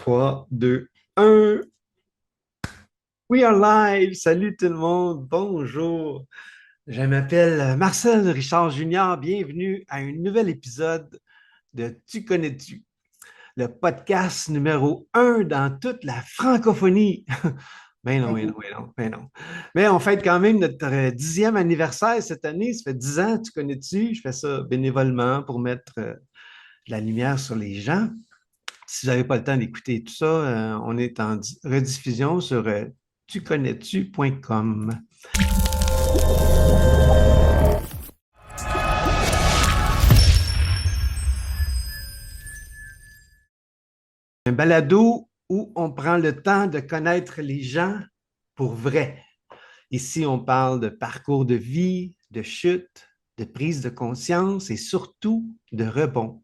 3, 2, 1. We are live! Salut tout le monde! Bonjour! Je m'appelle Marcel Richard Junior. Bienvenue à un nouvel épisode de Tu connais-tu? Le podcast numéro 1 dans toute la francophonie. Ben non, ben non, ben non, ben non. Mais on fête quand même notre 10e anniversaire cette année. Ça fait 10 ans, tu connais-tu? Je fais ça bénévolement pour mettre de la lumière sur les gens. Si vous n'avez pas le temps d'écouter tout ça, on est en rediffusion sur tuconnais-tu.com. Un balado où on prend le temps de connaître les gens pour vrai. Ici, on parle de parcours de vie, de chute, de prise de conscience et surtout de rebond.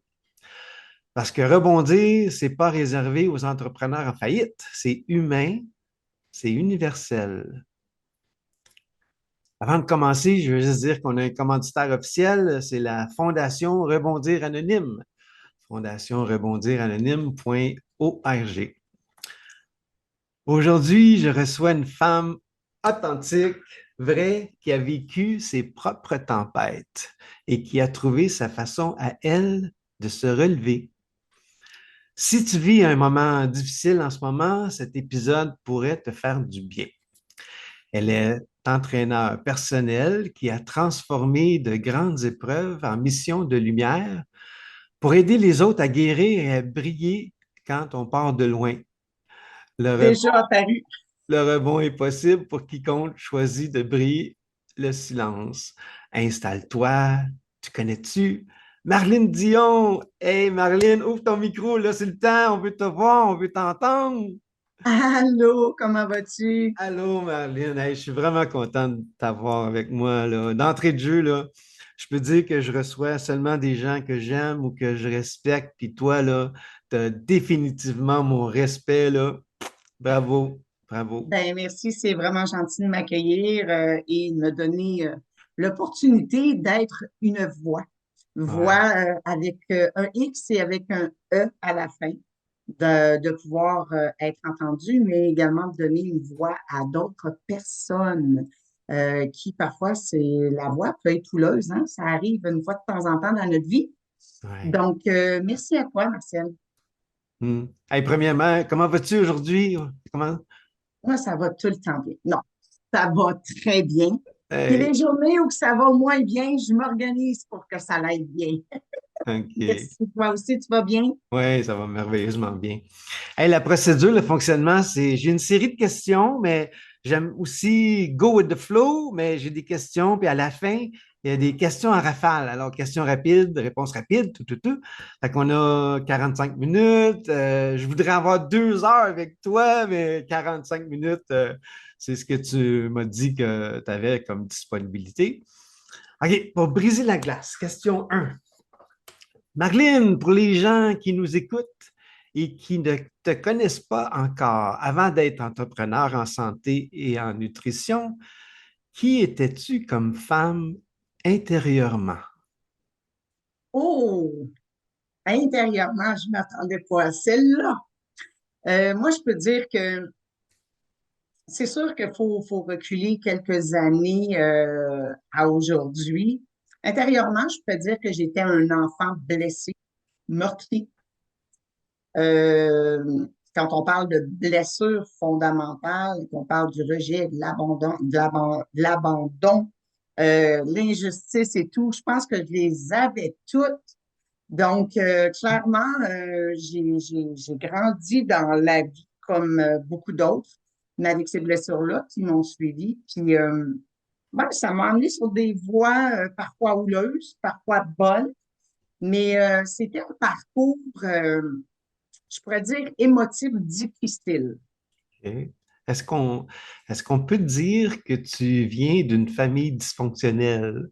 Parce que rebondir, c'est pas réservé aux entrepreneurs en faillite. C'est humain, c'est universel. Avant de commencer, je veux juste dire qu'on a un commanditaire officiel, c'est la Fondation Rebondir Anonyme. Fondation Rebondir Anonyme.org. Aujourd'hui, je reçois une femme authentique, vraie, qui a vécu ses propres tempêtes et qui a trouvé sa façon à elle de se relever. Si tu vis un moment difficile en ce moment, cet épisode pourrait te faire du bien. Elle est entraîneur personnel qui a transformé de grandes épreuves en missions de lumière pour aider les autres à guérir et à briller quand on part de loin. Le rebond, Déjà apparu. le rebond est possible pour quiconque choisit de briller le silence. Installe-toi, tu connais-tu? Marlène Dion! Hey Marlène, ouvre ton micro, là c'est le temps, on veut te voir, on veut t'entendre. Allô, comment vas-tu? Allô, Marlène. Hey, je suis vraiment content de t'avoir avec moi, là. D'entrée de jeu, là, je peux dire que je reçois seulement des gens que j'aime ou que je respecte. Puis toi, là, tu as définitivement mon respect, là. Bravo, bravo. Ben merci, c'est vraiment gentil de m'accueillir et de me donner l'opportunité d'être une voix. Ouais. Voix avec un X et avec un E à la fin, de pouvoir être entendu, mais également de donner une voix à d'autres personnes qui parfois, c'est la voix peut être houleuse, hein? Ça arrive une fois de temps en temps dans notre vie. Ouais. Donc, merci à toi, Marcel. Hmm. Hey, premièrement, comment vas-tu aujourd'hui? Comment? Moi, ça va tout le temps bien. Non, ça va très bien. Puis Hey, les journées où ça va moins bien, je m'organise pour que ça aille bien. OK. Est-ce que toi aussi, tu vas bien? Oui, ça va merveilleusement bien. Hey, la procédure, le fonctionnement, c'est j'ai une série de questions, mais j'aime aussi go with the flow, mais j'ai des questions, puis à la fin, il y a des questions en rafale. Alors, questions rapides, réponses rapides, tout, tout, tout. Fait qu'on a 45 minutes. Je voudrais avoir 2 heures avec toi, mais 45 minutes, c'est ce que tu m'as dit que tu avais comme disponibilité. OK, pour briser la glace, question 1. Marlène, pour les gens qui nous écoutent et qui ne te connaissent pas encore, avant d'être entrepreneur en santé et en nutrition, qui étais-tu comme femme intérieurement? Oh, intérieurement, je ne m'attendais pas à celle-là. Moi, je peux dire que c'est sûr qu'il faut reculer quelques années à aujourd'hui. Intérieurement, je peux dire que j'étais un enfant blessé, meurtri. Euh, Quand on parle de blessure fondamentale, qu'on parle du rejet, de l'abandon, l'injustice et tout, je pense que je les avais toutes. Donc, clairement, j'ai grandi dans la vie comme beaucoup d'autres, mais avec ces blessures-là qui m'ont suivi. Puis, ben, ça m'a amené sur des voies parfois houleuses, parfois bonnes, mais c'était un parcours je pourrais dire, émotif difficile. OK. Est-ce qu'on est-ce qu'on peut dire que tu viens d'une famille dysfonctionnelle?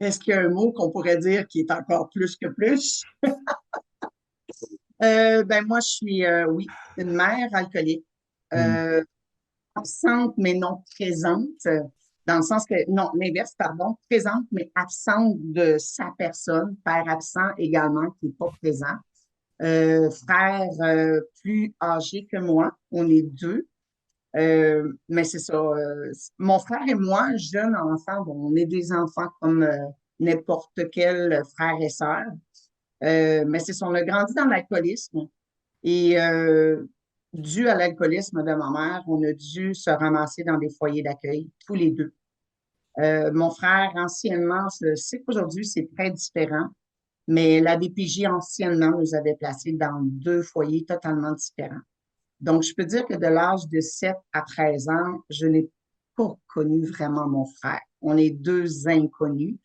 Est-ce qu'il y a un mot qu'on pourrait dire qui est encore plus que plus? Ben moi, je suis, oui, une mère alcoolique, Hmm. euh, absente mais non présente, dans le sens que, non, l'inverse, pardon, présente mais absente de sa personne, père absent également qui n'est pas présent. frère plus âgé que moi. On est deux. Mais c'est ça. Mon frère et moi, jeunes enfants, bon, on est des enfants comme n'importe quel frère et sœur. Mais c'est ça, on a grandi dans l'alcoolisme. Et dû à l'alcoolisme de ma mère, on a dû se ramasser dans des foyers d'accueil, tous les deux. Mon frère, anciennement, je sais qu'aujourd'hui, c'est très différent, mais la DPJ, anciennement, nous avait placés dans deux foyers totalement différents. Donc, je peux dire que de l'âge de 7 à 13 ans, je n'ai pas connu vraiment mon frère. On est deux inconnus.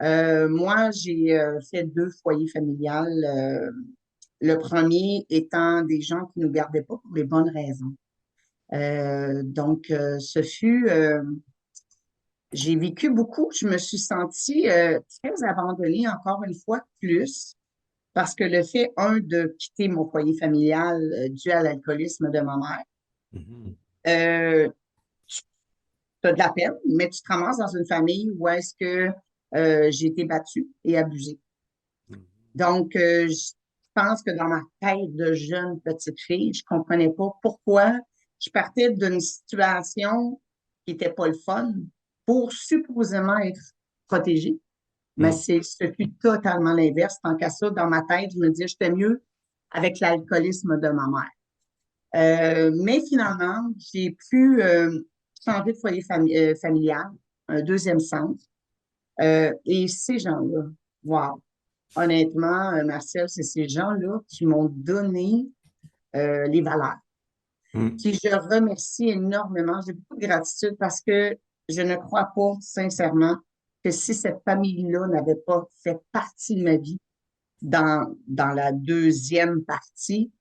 Moi, j'ai fait deux foyers familiales. Le premier étant des gens qui ne nous gardaient pas pour les bonnes raisons. Ce fut, j'ai vécu beaucoup. Je me suis sentie très abandonnée, encore une fois, plus, parce que le fait, un, de quitter mon foyer familial dû à l'alcoolisme de ma mère, Mhm. euh, tu as de la peine, mais tu te ramasses dans une famille où est-ce que j'ai été battue et abusée. Donc, je pense que dans ma tête de jeune petite fille, je comprenais pas pourquoi je partais d'une situation qui était pas le fun pour supposément être protégée. Mais Mhm. ce fut totalement l'inverse. Tant qu'à ça, dans ma tête, je me disais, j'étais mieux avec l'alcoolisme de ma mère. Mais finalement, j'ai pu changer de foyer familial, un deuxième centre. Et ces gens-là, wow! Honnêtement, Martial, c'est ces gens-là qui m'ont donné les valeurs. Mhm. Puis je remercie énormément. J'ai beaucoup de gratitude parce que je ne crois pas, sincèrement, que si cette famille-là n'avait pas fait partie de ma vie dans la deuxième partie,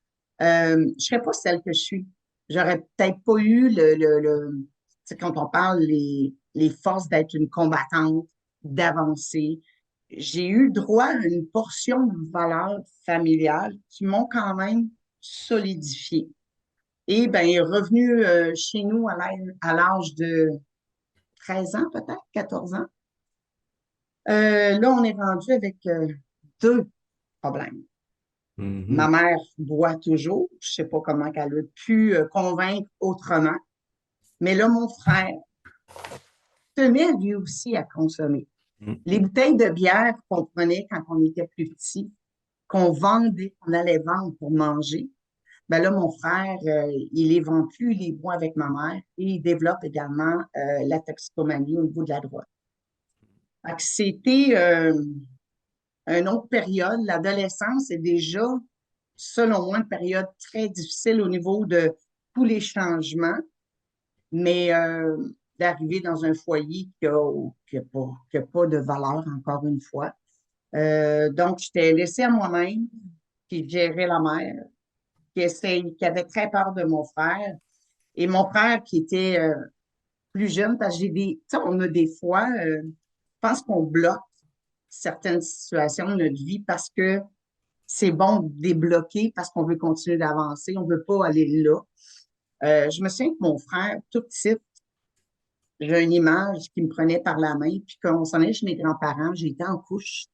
je serais pas celle que je suis. J'aurais peut-être pas eu tu sais, quand on parle les forces d'être une combattante, d'avancer. J'ai eu droit à une portion de valeurs familiales qui m'ont quand même solidifié. Et ben, il est revenu chez nous à l'âge de 13 ans, peut-être, 14 ans. Là, on est rendu avec deux problèmes. Ma Mhm. mère boit toujours. Je sais pas comment elle a pu convaincre autrement. Mais là, mon frère tenait lui aussi à consommer. Mhm. Les bouteilles de bière qu'on prenait quand on était plus petit, qu'on vendait, qu'on allait vendre pour manger, ben là, mon frère, il les vend plus, il les boit avec ma mère et il développe également la toxicomanie au niveau de la drogue. Fait que c'était une autre période. L'adolescence est déjà, selon moi, une période très difficile au niveau de tous les changements, mais d'arriver dans un foyer qui a pas de valeur, encore une fois. Donc, j'étais laissée à moi-même, qui gérait la mère, qui avait très peur de mon frère. Et mon frère qui était plus jeune, parce que tu sais, on a des fois, je pense qu'on bloque certaines situations de notre vie parce que c'est bon de débloquer parce qu'on veut continuer d'avancer, on veut pas aller là. Je me souviens que mon frère, tout petit, j'ai une image qui me prenait par la main, puis quand on s'en allait chez mes grands-parents, j'étais en couche.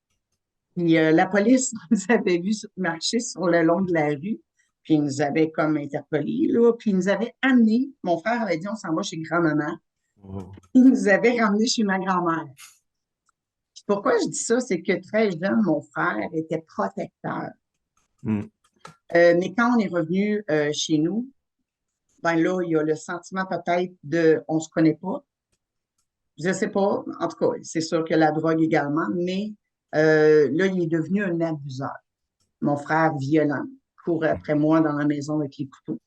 Puis la police nous avait vu marcher sur le long de la rue, puis ils nous avait comme interpellés, là, puis ils nous avait amenés. Mon frère avait dit, on s'en va chez grand-maman. Oh. Il nous avait ramenés chez ma grand-mère. Puis pourquoi je dis ça, c'est que très jeune, mon frère était protecteur. Mhm. Mais quand on est revenu chez nous, ben là, il y a le sentiment peut-être de on se connaît pas. Je sais pas, en tout cas, c'est sûr que la drogue également, mais là, il est devenu un abuseur. Mon frère violent, courait après moi dans la maison avec les couteaux.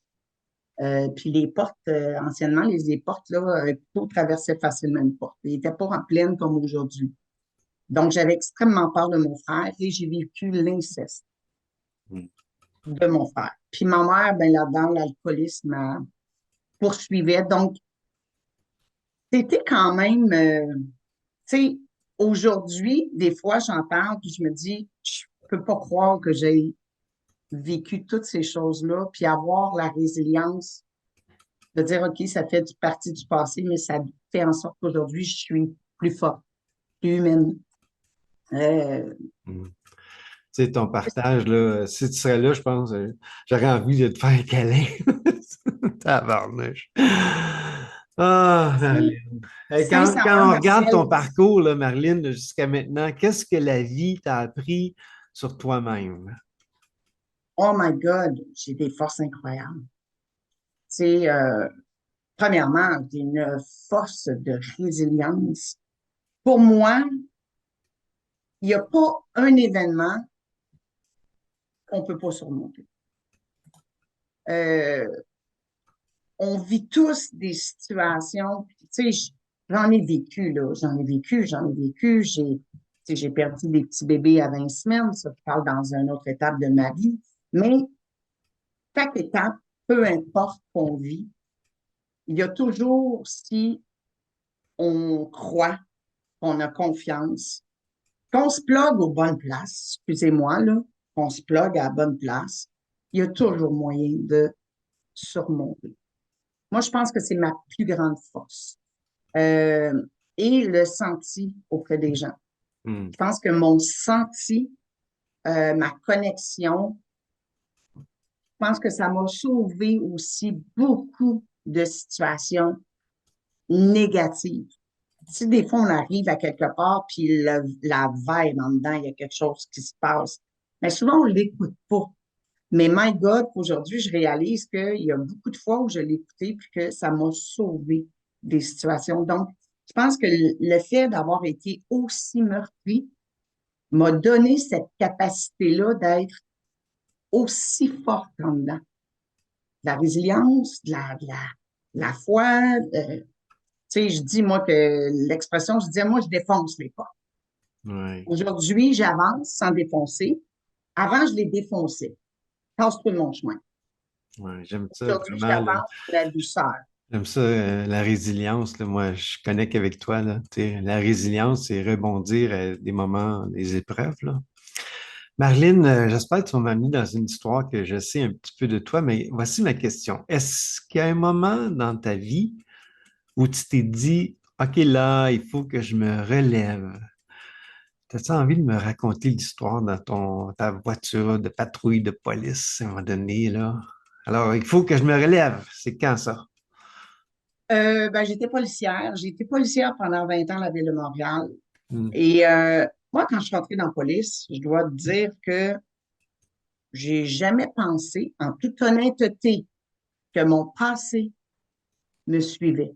Puis les portes, anciennement, les portes, là, un couteau traversait facilement une porte. Il n'était pas en pleine comme aujourd'hui. Donc, j'avais extrêmement peur de mon frère et j'ai vécu l'inceste Mhm. de mon frère. Puis ma mère, ben là-dedans, l'alcoolisme poursuivait. Donc, c'était quand même, tu sais, aujourd'hui, des fois, j'en parle, puis je me dis, je peux pas croire que j'ai vécu toutes ces choses-là, puis avoir la résilience de dire, OK, ça fait partie du passé, mais ça fait en sorte qu'aujourd'hui, je suis plus forte, plus humaine. Euh, Mhm. Tu sais, ton partage, là, si tu serais là, je pense, j'aurais envie de te faire un câlin. Tabarnouche. Ah, Si, Marlène. Quand sincèrement, on regarde Marcel, ton parcours, là, Marlène, jusqu'à maintenant, qu'est-ce que la vie t'a appris sur toi-même? oh my God, j'ai des forces incroyables. C'est, premièrement, j'ai une force de résilience. Pour moi, il n'y a pas un événement qu'on ne peut pas surmonter. Euh, on vit tous des situations, tu sais, j'en ai vécu, là, j'en ai vécu. J'ai perdu des petits bébés à 20 semaines, ça je parle dans une autre étape de ma vie. Mais chaque étape, peu importe qu'on vit, il y a toujours, si on croit, qu'on a confiance, qu'on se plug aux bonnes places, excusez-moi, là, qu'on se plug à la bonne place, il y a toujours moyen de surmonter. Moi, je pense que c'est ma plus grande force. Euh, et le senti auprès des gens. Hmm. Je pense que mon senti, ma connexion, je pense que ça m'a sauvé aussi beaucoup de situations négatives. Si des fois on arrive à quelque part, puis la vibe en dedans, il y a quelque chose qui se passe, mais souvent on l'écoute pas. Mais my God, aujourd'hui, je réalise qu'il y a beaucoup de fois où je l'ai écouté puis que ça m'a sauvé des situations. Donc, je pense que le fait d'avoir été aussi meurtri m'a donné cette capacité-là d'être aussi forte en dedans. De la résilience, de la foi. Tu sais, je dis, moi, que l'expression, je disais, moi, je défonce les portes. Ouais, Aujourd'hui, j'avance sans défoncer. Avant, je les défonçais. Casse-toi de mon chemin. ouais, j'aime ça Aujourd'hui, vraiment, là. j'avance de la douceur. J'aime ça, la résilience, là. Moi, je connecte avec toi, là. Tu sais, la résilience, c'est rebondir à des moments, des épreuves, là. Marlene, j'espère que tu vas m'amener dans une histoire que je sais un petit peu de toi, mais voici ma question. Est-ce qu'il y a un moment dans ta vie où tu t'es dit, OK, là, il faut que je me relève? As-tu envie de me raconter l'histoire dans ta voiture de patrouille de police à un moment donné, là? Alors, il faut que je me relève. C'est quand ça? Ben, j'étais policière. J'ai été policière pendant 20 ans à la Ville de Montréal. Hmm. Et moi, quand je suis rentrée dans la police, je dois te dire que j'ai jamais pensé, en toute honnêteté, que mon passé me suivait.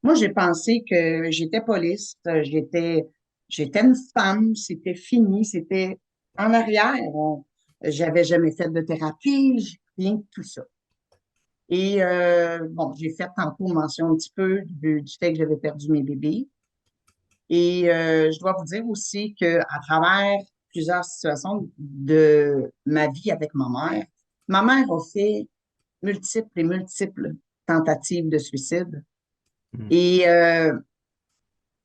Moi, j'ai pensé que j'étais police, j'étais une femme, c'était fini, c'était en arrière. J'avais jamais fait de thérapie, rien de tout ça. Et bon, j'ai fait tantôt mention un petit peu du fait que j'avais perdu mes bébés. Et je dois vous dire aussi que à travers plusieurs situations de ma vie avec ma mère a fait multiples et multiples tentatives de suicide. Hmm. Et elle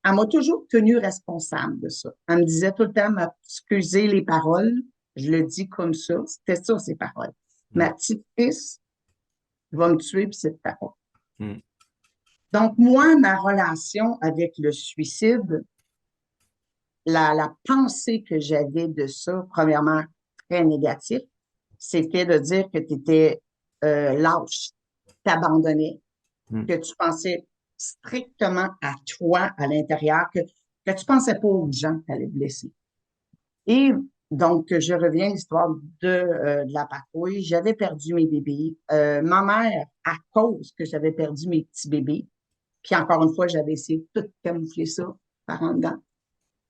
m'a toujours tenue responsable de ça. Elle me disait tout le temps, excusez les paroles, je le dis comme ça, c'était ça ses paroles. Hmm. Ma petite fille va me tuer, puis c'est de ta faute. Hmm. Donc, moi, ma relation avec le suicide, la pensée que j'avais de ça, premièrement, très négatif, c'était de dire que tu étais lâche, t'abandonnais, Hmm. que tu pensais strictement à toi à l'intérieur, que tu pensais pas aux gens que tu allais blesser. Et donc, je reviens à l'histoire de la patrouille. J'avais perdu mes bébés. Ma mère, à cause que j'avais perdu mes petits bébés, puis encore une fois, j'avais essayé de tout camoufler ça par en dedans,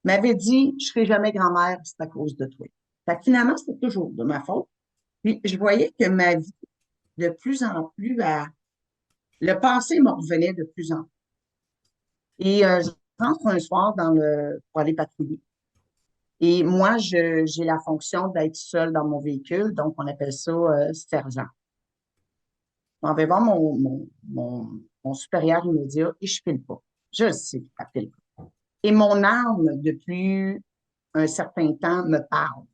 m'avait dit, je serai jamais grand-mère, c'est à cause de toi. Fait que finalement, c'était toujours de ma faute. Puis je voyais que ma vie, de plus en plus, le passé me revenait de plus en plus. Et je rentre un soir pour aller patrouiller. Et moi, j'ai la fonction d'être seule dans mon véhicule, donc on appelle ça sergent. Je m'en vais voir mon supérieur immédiat et je file pas. Je le sais, je file pas. Et mon arme, depuis un certain temps, me parle.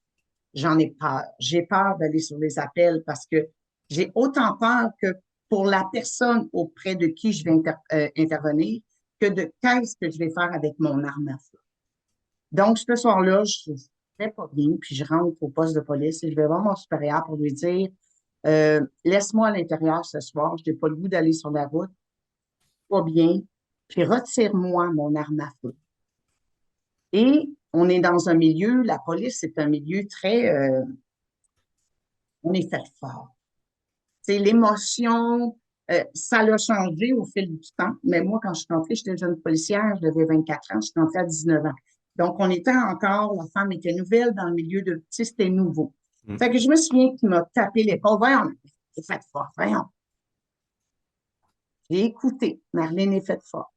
J'en ai peur. J'ai peur d'aller sur les appels parce que j'ai autant peur que pour la personne auprès de qui je vais intervenir que de qu'est-ce que je vais faire avec mon arme à feu. Donc, ce soir-là, vais pas bien, puis je rentre au poste de police et je vais voir mon supérieur pour lui dire, laisse-moi à l'intérieur ce soir, je n'ai pas le goût d'aller sur la route, pas bien, puis retire-moi mon arme à feu. Et on est dans un milieu, la police, c'est un milieu très, on est fait fort. C'est l'émotion, ça l'a changé au fil du temps. Mais moi, quand je suis rentrée, j'étais jeune policière, j'avais 24 ans, je suis rentrée à 19 ans. Donc, on était encore, la femme était nouvelle dans le milieu de, tu sais, c'était nouveau. Mm. Fait que je me souviens qu'il m'a tapé l'épaule. Voyons, c'est fait fort, voyons. J'ai écouté, Marlène est faite fort.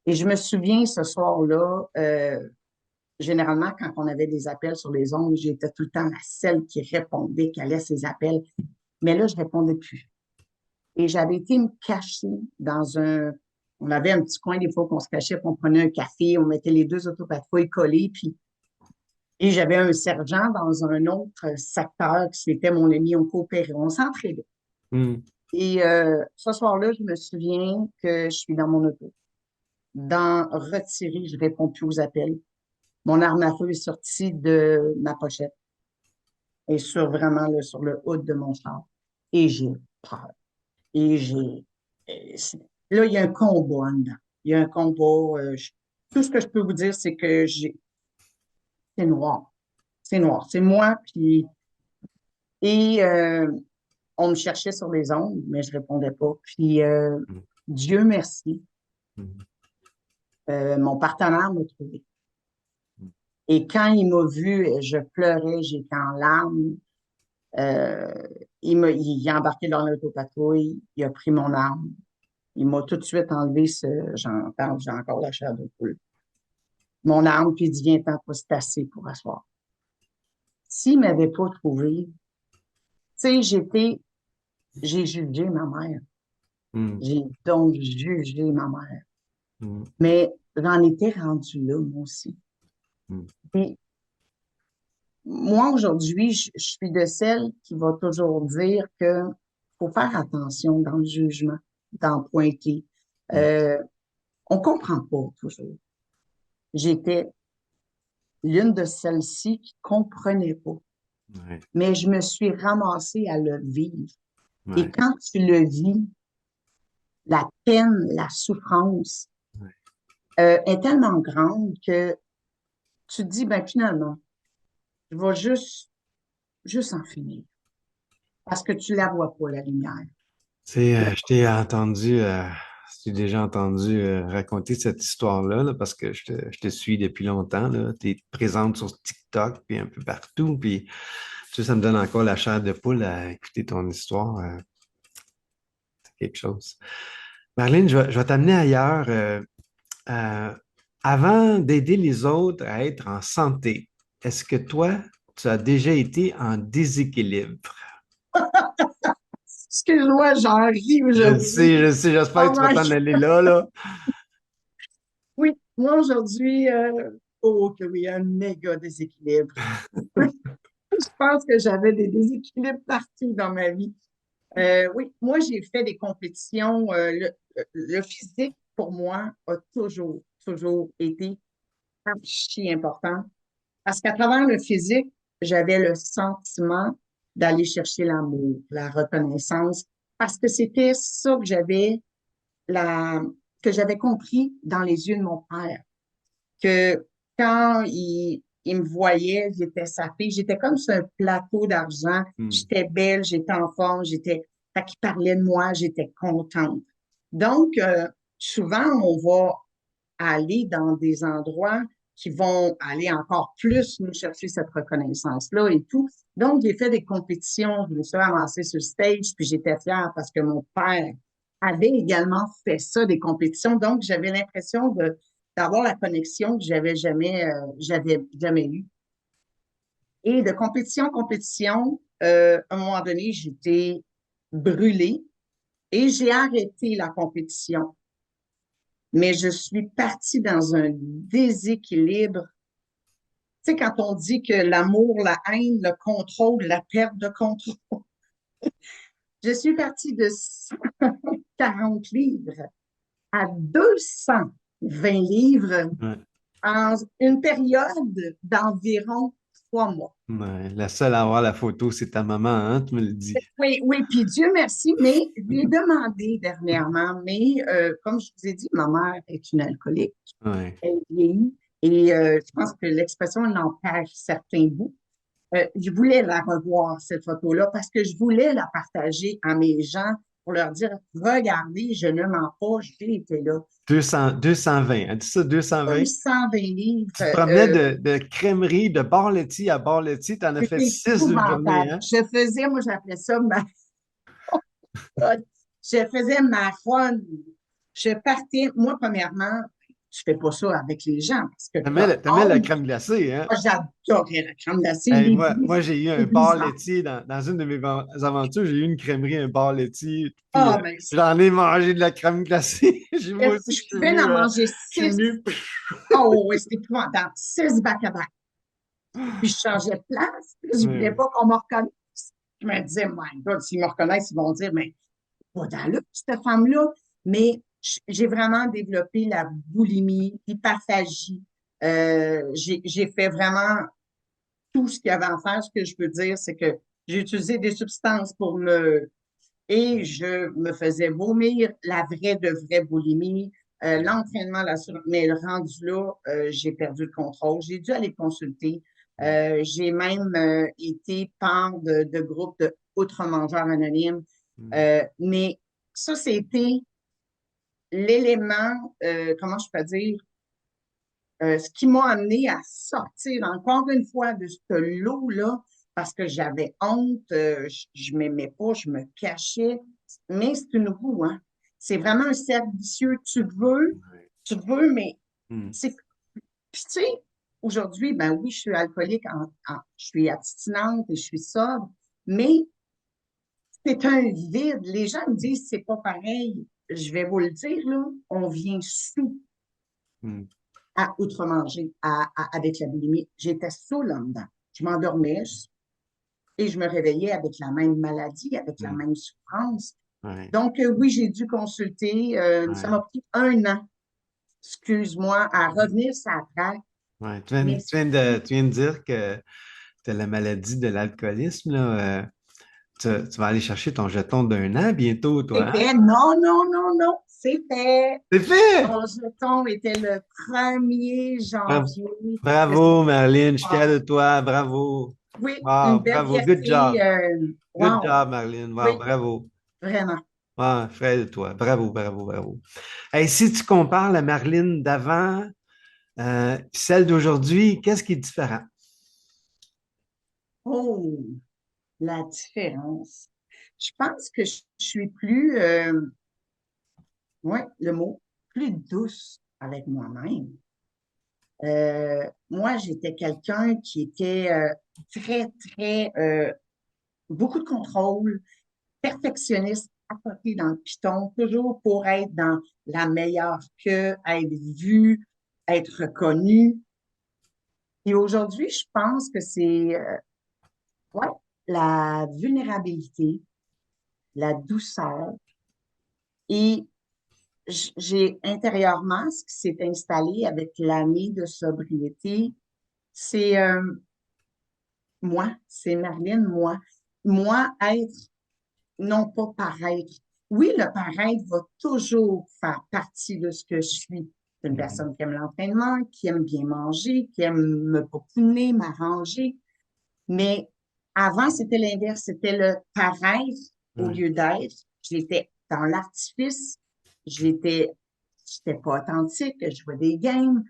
Et je me souviens ce soir-là, généralement, quand on avait des appels sur les ondes, j'étais tout le temps la seule qui répondait, qui allait à ses appels. Mais là, je répondais plus. Et j'avais été me cacher dans un... On avait un petit coin des fois qu'on se cachait, puis on prenait un café, on mettait les deux autopatrouilles collées, puis... Et j'avais un sergent dans un autre secteur qui c'était mon ami, on coopérait, on s'entraidait. Mm. Et ce soir-là, je me souviens que je suis dans mon auto. Dans retirer, je réponds plus aux appels. Mon arme à feu est sortie de ma pochette et sur vraiment là, sur le haut de mon char. Et j'ai peur. Et j'ai. Là, il y a un combat en dedans. Il y a un combat. Tout ce que je peux vous dire, c'est que j'ai. C'est noir. C'est noir. C'est moi, puis. Et on me cherchait sur les ondes, mais je répondais pas. Puis Mm. Dieu merci, Mm. mon partenaire m'a trouvé. Mm. Et quand il m'a vu, je pleurais, j'étais en larmes. Euh, il a embarqué dans l'autopatrouille, il a pris mon arme. Il m'a tout de suite enlevé ce, j'en parle, j'ai encore la chair de poule. Mon arme, puis il dit, viens-t'en pas, c'est assez pour asseoir. S'il m'avait pas trouvé, tu sais, j'ai jugé ma mère. Mm. J'ai donc jugé ma mère. Mm. Mais j'en étais rendue là, moi aussi. Mm. Puis, moi, aujourd'hui, je suis de celle qui va toujours dire que faut faire attention dans le jugement, dans pointer. Mm. Euh, on comprend pas toujours. J'étais l'une de celles-ci qui comprenait pas. Ouais. Mais je me suis ramassée à le vivre. Et Ouais. quand tu le vis, la peine, la souffrance Ouais. est tellement grande que tu te dis, ben finalement, je vais juste en finir. Parce que tu la vois pas, la lumière. Tu sais, je t'ai entendu, je t'ai déjà entendu raconter cette histoire-là, là, parce que je te suis depuis longtemps, là. Tu es présente sur TikTok, puis un peu partout, puis tu sais, ça me donne encore la chair de poule à écouter ton histoire. C'est quelque chose. Marlène, je vais t'amener ailleurs. Euh, avant d'aider les autres à être en santé, est-ce que toi, tu as déjà été en déséquilibre? Excuse-moi, j'en ris aujourd'hui. Je sais, j'espère Oh que tu vas my t'en God. aller là, là. Oui, moi aujourd'hui, oh que oui, un méga déséquilibre. Je pense que j'avais des déséquilibres partout dans ma vie. Oui, moi j'ai fait des compétitions. Le physique, pour moi, a toujours été archi important. Parce qu'à travers le physique, j'avais le sentiment d'aller chercher l'amour, la reconnaissance, parce que c'était ça la, que j'avais compris dans les yeux de mon père, que quand il me voyait, j'étais sa fille, j'étais comme sur un plateau d'argent, Hmm. j'étais belle, j'étais en forme, fait qu'il parlait de moi, j'étais contente. Donc, souvent, on va aller dans des endroits qui vont aller encore plus nous chercher cette reconnaissance-là et tout. Donc, j'ai fait des compétitions, je me suis ramassée sur le stage, puis j'étais fière parce que mon père avait également fait ça, des compétitions. Donc, j'avais l'impression d'avoir la connexion que j'avais jamais eue. Et de compétition en compétition, à un moment donné, j'étais brûlée et j'ai arrêté la compétition. Mais je suis partie dans un déséquilibre. Tu sais, quand on dit que l'amour, la haine, le contrôle, la perte de contrôle, je suis partie de 140 livres à 220 livres Ouais. en une période d'environ 3 mois. Ouais, la seule à avoir la photo, c'est ta maman, hein, tu me le dis. Oui, oui, puis Dieu merci, mais je lui ai demandé dernièrement, mais comme je vous ai dit, ma mère est une alcoolique, Ouais. elle vieillit, et je pense que l'expression en perd certains bouts. Je voulais la revoir, cette photo-là, parce que je voulais la partager à mes gens pour leur dire, regardez, je ne mens pas, j'ai été là. 220. Elle dit ça, 220. 220 livres, Tu te promenais de crèmerie, de bar laitier à bar laitier. Tu en as fait c'était 6 d'une journée, épouvantable. hein? Je faisais, moi j'appelais ça je faisais ma run. Je partais, moi, premièrement, je fais pas ça avec les gens parce que t'as T'aimais la honte. crème glacée, hein? Moi, j'adorais la crème glacée, Hey, les moi j'ai eu un bar blizzards. laitier dans une de mes aventures. J'ai eu une crèmerie, un bar laitier. Puis Ah, ben, j'en ai mangé de la crème glacée. Moi aussi, je pouvais en manger je suis 6. venu. Oh, oui, c'était épouvantable. 6 back-à-back. Puis je changeais de place. Puis je voulais Ouais, pas qu'on me reconnaisse. Je me disais, my God, s'ils me reconnaissent, ils vont dire, mais pas dans là, cette femme-là. Mais j'ai vraiment développé la boulimie, l'hyperphagie. J'ai fait vraiment tout ce qu'il y avait à faire. Ce que je peux dire, c'est que j'ai utilisé des substances pour me... Et je me faisais vomir la vraie de vraie boulimie. L'entraînement, mais le rendu là, j'ai perdu le contrôle. J'ai dû aller consulter. J'ai même été part de groupes de outre-mangeurs anonymes. Mais ça, c'était l'élément, comment je peux dire, ce qui m'a amené à sortir encore une fois de ce lot-là, parce que j'avais honte, je m'aimais pas, je me cachais. Mais c'est une roue, hein. C'est vraiment un cercle vicieux. Tu veux, mais Hmm. c'est. Puis tu sais, aujourd'hui, ben oui, je suis alcoolique, je suis abstinente et je suis sobre, mais c'est un vide. Les gens me disent c'est pas pareil. Je vais vous le dire, là, on vient sous Hmm. à outre-manger avec la boulimie. J'étais saoule en dedans. Je m'endormais et je me réveillais avec la même maladie, avec la Hmm. même souffrance. Ouais, Donc, oui, j'ai dû consulter. Ça ouais, m'a pris 1 an, excuse-moi, à revenir sur la traque. ouais. Mais Tu viens de dire que tu as la maladie de l'alcoolisme, là. Tu vas aller chercher ton jeton d'1 an bientôt, toi, c'est hein? fait. Non, non, non, non, c'est fait. C'est fait! Mon jeton était le 1er Bravo, janvier. Je sais bravo, Marlene, je suis fier pas. de toi. Bravo. Oui, une Wow, belle bravo. Good fierté. job. Good Wow. job, Marlene. Wow, Oui, bravo. vraiment. Wow, fier de toi. Bravo, bravo, bravo. Hey, si tu compares la Marlene d'avant, puis celle d'aujourd'hui, qu'est-ce qui est différent? Oh, la différence. Je pense que je suis plus, ouais, le mot, plus douce avec moi-même. Moi, j'étais quelqu'un qui était très, très, beaucoup de contrôle, perfectionniste, à côté dans le piton, toujours pour être dans la meilleure que, être vu, être reconnu. Et aujourd'hui, je pense que c'est, ouais, la vulnérabilité, la douceur et j'ai intérieurement ce qui s'est installé avec l'année de sobriété, c'est moi, c'est Marlène, moi. Moi, être, non pas paraître. Oui, le paraître va toujours faire partie de ce que je suis. C'est une Mhm. personne qui aime l'entraînement, qui aime bien manger, qui aime me peaufiner, m'arranger. Mais avant, c'était l'inverse. C'était le paraître au Ouais. lieu d'être. J'étais dans l'artifice. J'étais, j'étais pas authentique. Je jouais des games.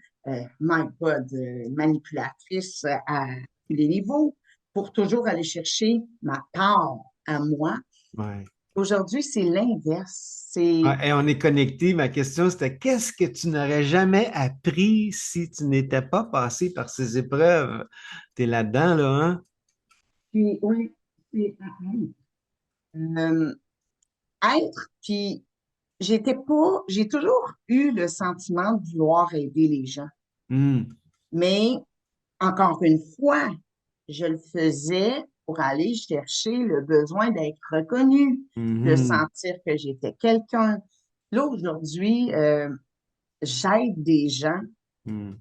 My God, manipulatrice à tous les niveaux pour toujours aller chercher ma part à moi. Ouais. Aujourd'hui, c'est l'inverse. C'est Ouais, et on est connecté. Ma question, c'était qu'est-ce que tu n'aurais jamais appris si tu n'étais pas passé par ces épreuves? T'es là-dedans, là, hein? puis oui, c'est euh, être. Puis j'ai toujours eu le sentiment de vouloir aider les gens. Hmm. Mais encore une fois, je le faisais pour aller chercher le besoin d'être reconnu, de Mhm. sentir que j'étais quelqu'un. Là, aujourd'hui, j'aide des gens Hmm.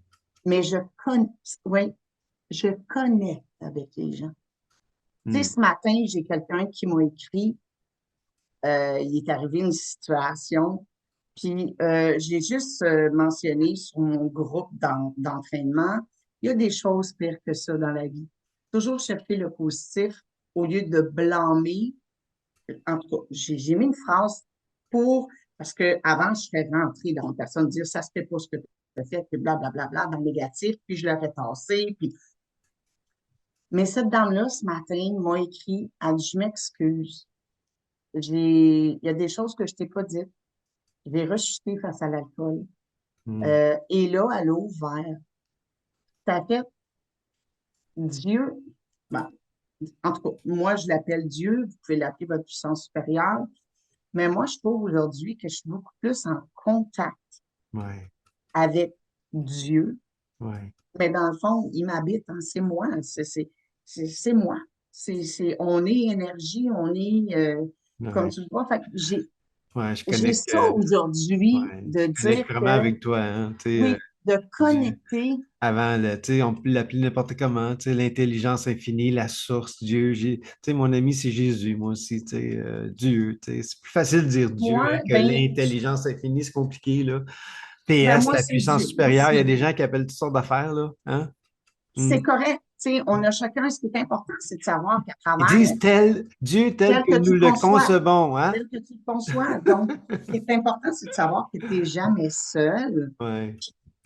mais oui, je connecte avec les gens. Tu sais, Hmm. ce matin, j'ai quelqu'un qui m'a écrit, il est arrivé une situation, puis j'ai juste mentionné sur mon groupe d'entraînement, il y a des choses pires que ça dans la vie. Toujours chercher le positif au lieu de blâmer. En tout cas, j'ai mis une phrase pour, parce que avant, je serais rentrée dans une personne dire ça se fait pas ce que tu as fait, puis blablabla, dans le négatif, puis je l'aurais tassé, puis mais cette dame-là, ce matin, m'a écrit, elle dit, je m'excuse. Il y a des choses que je t'ai pas dites. Je vais rechuter face à l'alcool. Hmm. Et là, elle a ouvert. Ça fait Dieu, ben, en tout cas, moi, je l'appelle Dieu. Vous pouvez l'appeler votre puissance supérieure. Mais moi, je trouve aujourd'hui que je suis beaucoup plus en contact Ouais, avec Dieu. ouais, Mais dans le fond, il m'habite, hein, c'est moi. C'est moi. On est énergie, on est, comme ouais, tu le vois. Fait que ouais, j'ai ça aujourd'hui ouais, de je dire connecte vraiment que, avec toi, hein, tu sais, oui, de Dieu. connecter. Avant, tu sais, on peut l'appeler n'importe comment, tu sais, l'intelligence infinie, la source, Dieu. Tu sais, mon ami, c'est Jésus, moi aussi, tu sais, Dieu, tu sais. C'est plus facile de dire Dieu Moi, hein, que l'intelligence infinie, c'est compliqué, là. PS, moi, la c'est puissance Dieu supérieure, il y a aussi. des gens qui appellent toutes sortes d'affaires, là, hein? Hmm. C'est correct. Tu sais, on a chacun, ce qui est important, c'est de savoir qu'à Ils travers, disent tel, Dieu tel tel que que nous tu le conçois, concevons, hein? tel que tu le conçois. Donc, ce qui est important, c'est de savoir que tu n'es jamais seul. Ouais.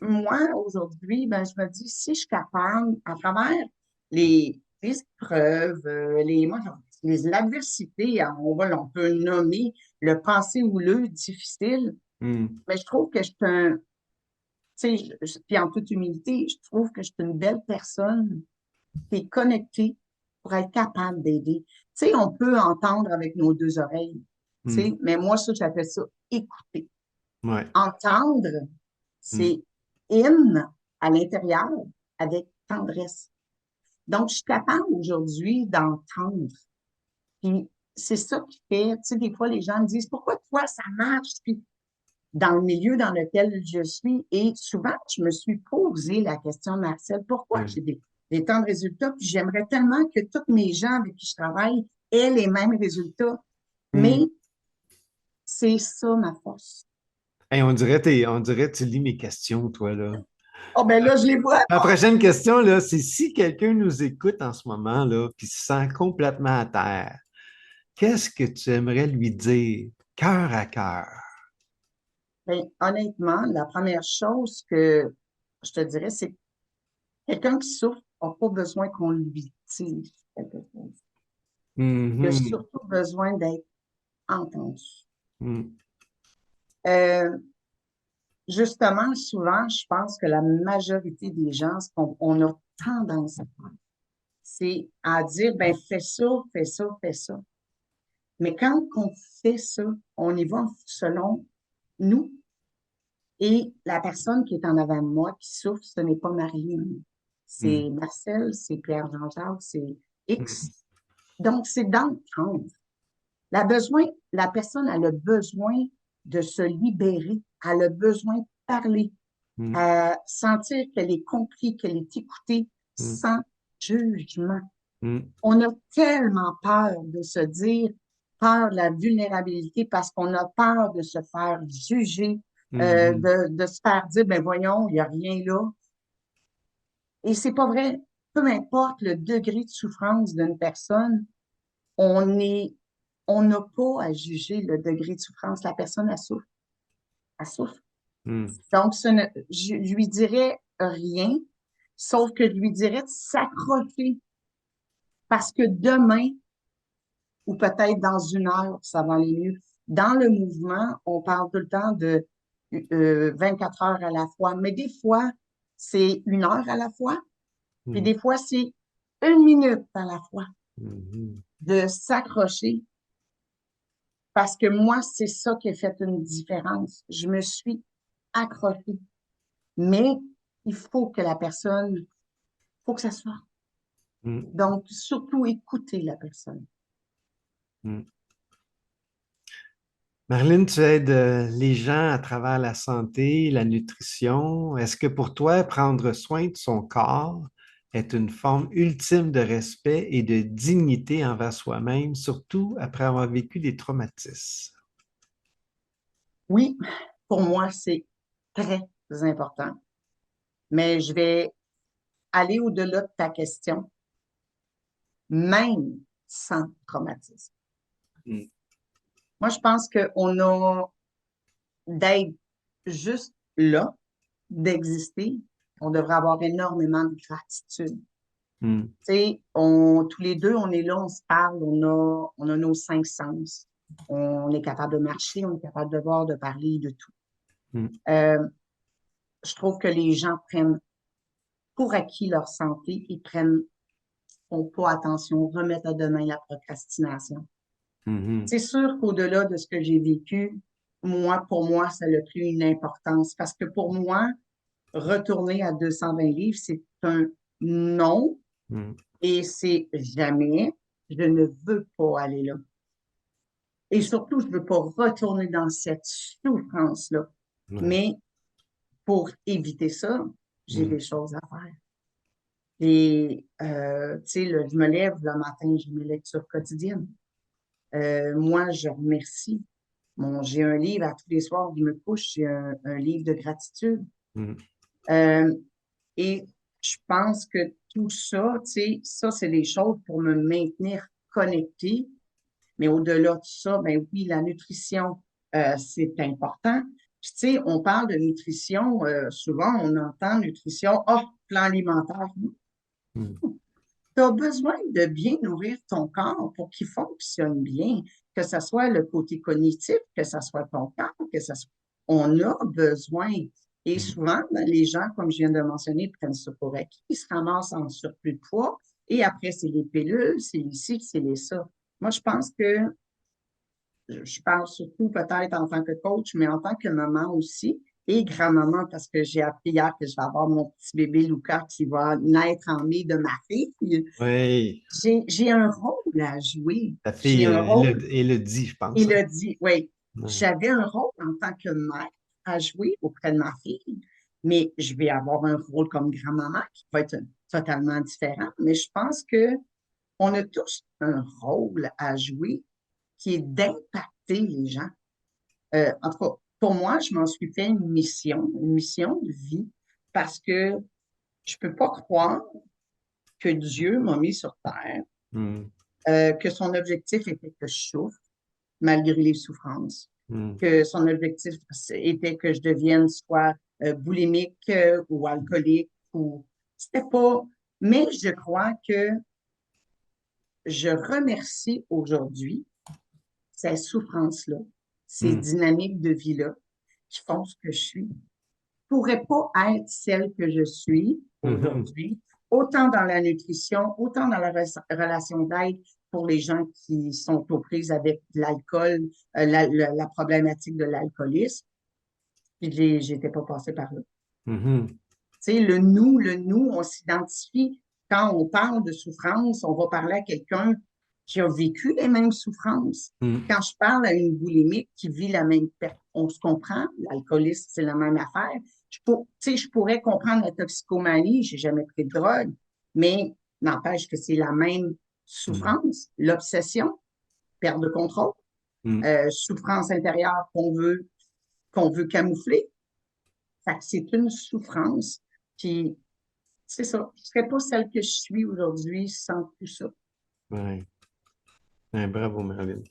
Moi, aujourd'hui, ben, je me dis, si je suis capable, à travers les épreuves, l'adversité, hein, on peut nommer le passé houleux, difficile, Hmm. mais je trouve que je suis tu sais, puis en toute humilité, je trouve que je suis une belle personne qui est connectée pour être capable d'aider. Tu sais, on peut entendre avec nos deux oreilles, tu Hmm. sais, mais moi, ça, j'appelle ça écouter. Ouais. Entendre, Hmm. c'est in à l'intérieur avec tendresse. Donc, je suis capable aujourd'hui d'entendre. Puis, c'est ça qui fait, tu sais, des fois, les gens me disent, pourquoi toi, ça marche? Puis, dans le milieu dans lequel je suis, et souvent, je me suis posé la question, Marcel, pourquoi Ouais. j'ai des temps de résultats? Puis, j'aimerais tellement que tous mes gens avec qui je travaille aient les mêmes résultats. Mais Hmm. c'est ça ma force. Hey, on dirait que tu lis mes questions, toi, là. Oh, ben là, je les vois. La prochaine question, là, c'est si quelqu'un nous écoute en ce moment, là, puis se sent complètement à terre, qu'est-ce que tu aimerais lui dire, cœur à cœur? Ben, honnêtement, la première chose que je te dirais, c'est que quelqu'un qui souffre n'a pas besoin qu'on lui dise quelque chose. Il a Mhm. surtout besoin d'être entendu. Mhm. Euh, Justement, souvent, je pense que la majorité des gens, ce qu'on a tendance à faire, c'est à dire, ben, fais ça, fais ça, fais ça. Mais quand on fait ça, on y va selon nous. Et la personne qui est en avant de moi, qui souffre, ce n'est pas Marie. C'est Mhm. Marcel, c'est Pierre-Jean-Jacques, c'est Mhm. X. Donc, c'est d'entendre. La personne, elle a besoin de se libérer. Elle a besoin de parler, Mhm. sentir qu'elle est comprise, qu'elle est écoutée Mhm. sans jugement. Mhm. On a tellement peur de se dire, peur de la vulnérabilité parce qu'on a peur de se faire juger, Mhm. de se faire dire, ben voyons, il n'y a rien là. Et c'est pas vrai. Peu importe le degré de souffrance d'une personne, on est, on n'a pas à juger le degré de souffrance. La personne, elle souffre. Elle souffre. Mhm. Donc, je lui dirais rien, sauf que je lui dirais de s'accrocher parce que demain, ou peut-être dans une heure, ça va aller mieux. Dans le mouvement, on parle tout le temps de 24 heures à la fois, mais des fois, c'est une heure à la fois, puis Mhm. des fois, c'est une minute à la fois Mhm. de s'accrocher parce que moi, c'est ça qui a fait une différence. Je me suis accrochée. Mais il faut que la personne, faut que ça soit. Mhm. Donc, surtout écouter la personne. Mhm. Marlène, tu aides les gens à travers la santé, la nutrition. Est-ce que pour toi, prendre soin de son corps est une forme ultime de respect et de dignité envers soi-même, surtout après avoir vécu des traumatismes? Oui, pour moi, c'est très important. Mais je vais aller au-delà de ta question, même sans traumatisme. Mm. Moi, je pense qu'on a d'être juste là, d'exister. On devrait avoir énormément de gratitude. Mm. Tu sais, tous les deux, on est là, on se parle, on a nos cinq sens. On est capable de marcher, on est capable de voir, de parler, de tout. Mm. Euh, je trouve que les gens prennent pour acquis leur santé et font pas attention, remettent à demain la procrastination. Mhm. C'est sûr qu'au-delà de ce que j'ai vécu, pour moi, ça a pris une importance parce que pour moi, retourner à 220 livres, c'est un non Mm. et c'est jamais. Je ne veux pas aller là. Et surtout, je ne veux pas retourner dans cette souffrance-là. Ouais. Mais pour éviter ça, j'ai Mm. des choses à faire. Et, tu sais, je me lève le matin, j'ai mes lectures quotidiennes. Moi, je remercie. J'ai un livre à tous les soirs, je me couche, j'ai un livre de gratitude. Mm. Euh, et je pense que tout ça, tu sais, ça, c'est des choses pour me maintenir connectée. Mais au-delà de ça, ben oui, la nutrition, c'est important. Puis, tu sais, on parle de nutrition, souvent on entend nutrition, plan alimentaire. Mm. Tu as besoin de bien nourrir ton corps pour qu'il fonctionne bien, que ce soit le côté cognitif, que ce soit ton corps, que ce soit... On a besoin. Et Mm. souvent, ben, les gens, comme je viens de mentionner, prennent ça pour acquis, ils se ramassent en surplus de poids. Et après, c'est les pilules, c'est les ci, c'est les ça. Moi, je pense que je parle surtout peut-être en tant que coach, mais en tant que maman aussi et grand-maman parce que j'ai appris hier que je vais avoir mon petit bébé Lucas qui va naître en mai de ma fille. Oui, J'ai un rôle à jouer. ta J'ai fille, un rôle, elle le dit, je pense, il hein? a dit, oui, Ouais. j'avais un rôle en tant que mère à jouer auprès de ma fille, mais je vais avoir un rôle comme grand-maman qui va être totalement différent. Mais je pense que on a tous un rôle à jouer qui est d'impacter les gens. En tout cas, pour moi, je m'en suis fait une mission de vie, parce que je peux pas croire que Dieu m'a mis sur terre, Mm. que son objectif était que je souffre malgré les souffrances, Mm. que son objectif était que je devienne soit boulimique ou alcoolique ou c'était pas. Mais je crois que je remercie aujourd'hui ces souffrances-là, ces Mm. dynamiques de vie-là qui font ce que je suis. Pourrais pas être celle que je suis Mhm. aujourd'hui, autant dans la nutrition, autant dans la relation d'aide pour les gens qui sont aux prises avec l'alcool, la problématique de l'alcoolisme. Puis j'étais pas passée par là. Mhm. Tu sais, le nous, on s'identifie. Quand on parle de souffrance, on va parler à quelqu'un qui a vécu les mêmes souffrances. Mm. Quand je parle à une boulimique qui vit la même perte, on se comprend. L'alcoolisme, c'est la même affaire. Tu sais, je pourrais comprendre la toxicomanie, j'ai jamais pris de drogue, mais n'empêche que c'est la même Mm. souffrance. L'obsession, perte de contrôle, Mm. souffrance intérieure qu'on veut camoufler. Fait que c'est une souffrance. Puis c'est ça. Je ne serais pas celle que je suis aujourd'hui sans tout ça. Ouais. Ouais, bravo, Marilyn.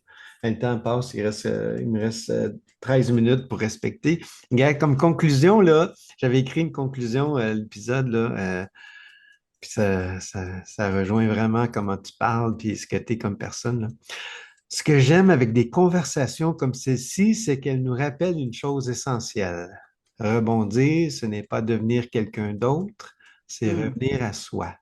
Le temps passe, il me reste 13 minutes pour respecter. Regarde, comme conclusion, là, j'avais écrit une conclusion à l'épisode, là, puis ça rejoint vraiment comment tu parles, puis ce que tu es comme personne, là. Ce que j'aime avec des conversations comme celle-ci, c'est qu'elles nous rappellent une chose essentielle. Rebondir, ce n'est pas devenir quelqu'un d'autre, c'est Hmm. revenir à soi.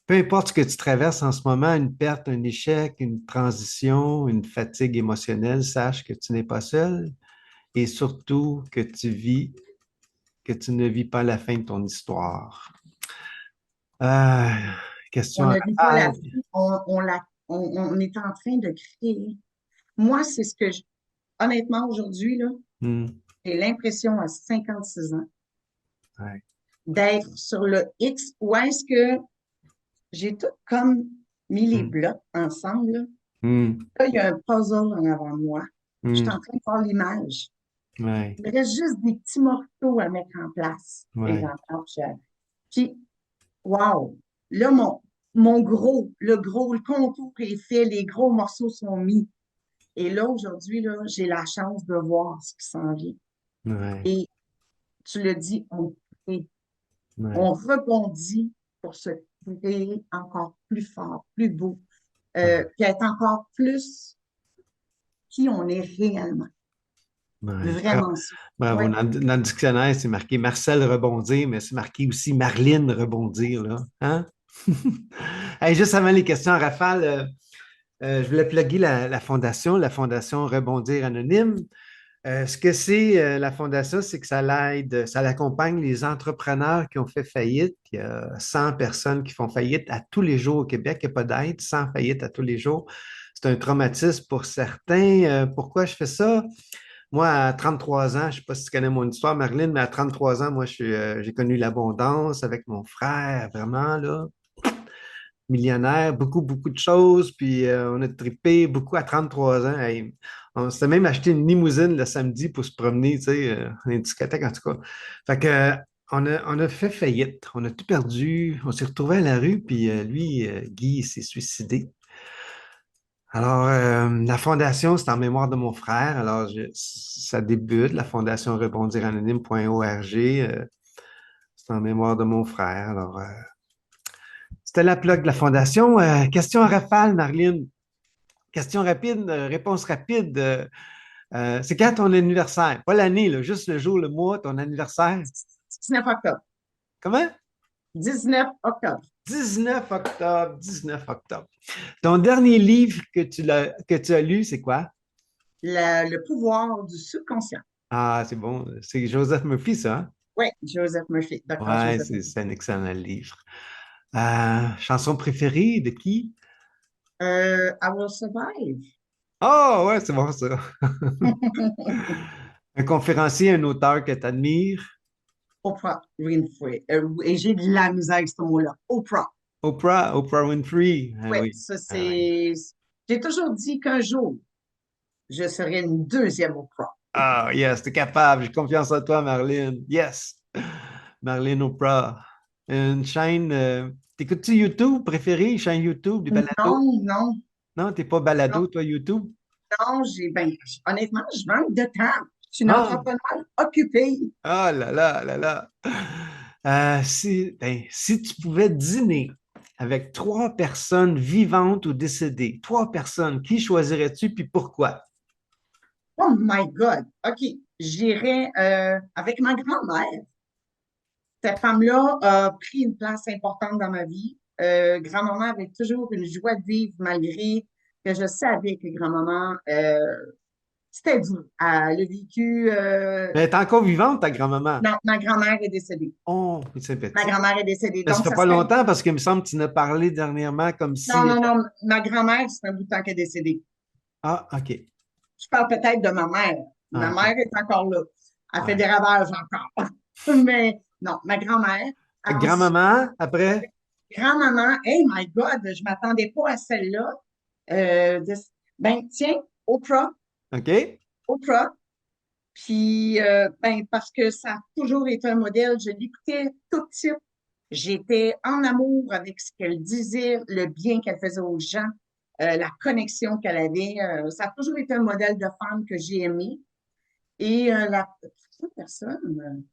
Peu importe ce que tu traverses en ce moment, une perte, un échec, une transition, une fatigue émotionnelle, sache que tu n'es pas seul et surtout que tu ne vis pas la fin de ton histoire. Ah, question On à ne vit pas la rafale. vie, on est en train de créer. Moi, c'est ce que je, honnêtement, aujourd'hui, là, Hmm. j'ai l'impression à 56 ans Ouais. d'être sur le X où est-ce que j'ai tout comme mis les Hmm. blocs ensemble. Là, Hmm. Là, il y a un puzzle en avant de moi. Je suis Hmm. en train de faire l'image. Ouais. Il me reste juste des petits morceaux à mettre en place, Ouais. présentement. Puis, wow! Là, le contour est fait, les gros morceaux sont mis. Et là, aujourd'hui, là, j'ai la chance de voir ce qui s'en vient. Ouais. Et tu le dis, Ouais. on rebondit pour se créer encore plus fort, plus beau, Ah, puis être encore plus qui on est réellement. ouais. Vraiment ça. Bravo. Ouais. Dans le dictionnaire, c'est marqué Marcel rebondir, mais c'est marqué aussi Marlene rebondir, là. Hein? Hey, juste avant les questions, Rafale, je voulais plugger la fondation Rebondir Anonyme. Ce que c'est, la fondation, c'est que ça l'aide, ça l'accompagne les entrepreneurs qui ont fait faillite. Il y a 100 personnes qui font faillite à tous les jours au Québec. Il n'y a pas d'aide, 100 faillites à tous les jours. C'est un traumatisme pour certains. Pourquoi je fais ça? Moi, à 33 ans, je ne sais pas si tu connais mon histoire, Marilyn, mais à 33 ans, moi, j'ai connu l'abondance avec mon frère, vraiment, là, millionnaire, beaucoup, beaucoup de choses, puis on a trippé beaucoup à 33 ans. Hey, on s'est même acheté une limousine le samedi pour se promener, tu sais, dans une discothèque, en tout cas. Fait que, on a fait faillite, on a tout perdu, on s'est retrouvé à la rue, puis lui, Guy, il s'est suicidé. Alors, la fondation, c'est en mémoire de mon frère. Alors, ça débute, la fondation rebondiranonyme.org. C'est en mémoire de mon frère. Alors, c'était la plug de la fondation. Question à rafale, Marlene. Question rapide, réponse rapide. C'est quand ton anniversaire? Pas l'année, là, juste le jour, le mois, ton anniversaire. 19 octobre. Comment? 19 octobre. 19 octobre, 19 octobre. Ton dernier livre que tu as lu, c'est quoi? Le pouvoir du subconscient. Ah, c'est bon. C'est Joseph Murphy, ça, hein? Oui, Joseph Murphy, docteur Ouais, Joseph c'est Murphy. c'est un excellent livre. Chanson préférée de qui? I Will Survive. Oh, ouais, c'est bon ça. Un conférencier, un auteur que tu admires. Oprah Winfrey. Et j'ai de la misère avec ce mot-là. Oprah. Oprah Winfrey. Ah Oui, oui. ça Ah oui. c'est. J'ai toujours dit qu'un jour, je serai une deuxième Oprah. Ah, yes, t'es capable. J'ai confiance en toi, Marlene. Yes. Marlene Oprah. Une chaîne. T'écoutes-tu YouTube préféré? Chaîne YouTube, des balados? Non, non, Non, t'es pas non, balado, toi, YouTube? non, honnêtement, je manque de temps. Je suis une Ah, entrepreneur occupée. ah là là là là. Si tu pouvais dîner avec trois personnes vivantes ou décédées, trois personnes, qui choisirais-tu puis pourquoi? Oh my God. OK. J'irai avec ma grand-mère. Cette femme-là a pris une place importante dans ma vie. Grand-maman avait toujours une joie de vivre malgré que je savais que grand-maman, c'était dur. Elle a vécu. Mais elle est encore vivante, ta grand-maman. Non, ma grand-mère est décédée. Oh, c'est Ma sympathique. grand-mère est décédée. Mais ça Donc, fait ça pas serait. longtemps parce qu'il me semble que tu en as parlé dernièrement comme Non, si. non, non. Ma grand-mère, c'est un bout de temps qu'elle est décédée. Ah, OK. Je parle peut-être de ma mère. Ma Ah, OK. mère est encore là. Elle fait Ouais. des ravages encore. Mais non, ma grand-mère. Fait que Ensuite, grand-maman, après? grand-maman, hey my God, je m'attendais pas à celle-là. De- ben, tiens, Oprah, OK? Oprah. Puis, ben, parce que ça a toujours été un modèle. Je l'écoutais tout de suite. J'étais en amour avec ce qu'elle disait, le bien qu'elle faisait aux gens, la connexion qu'elle avait. Ça a toujours été un modèle de femme que j'ai aimé. Et la toute personne,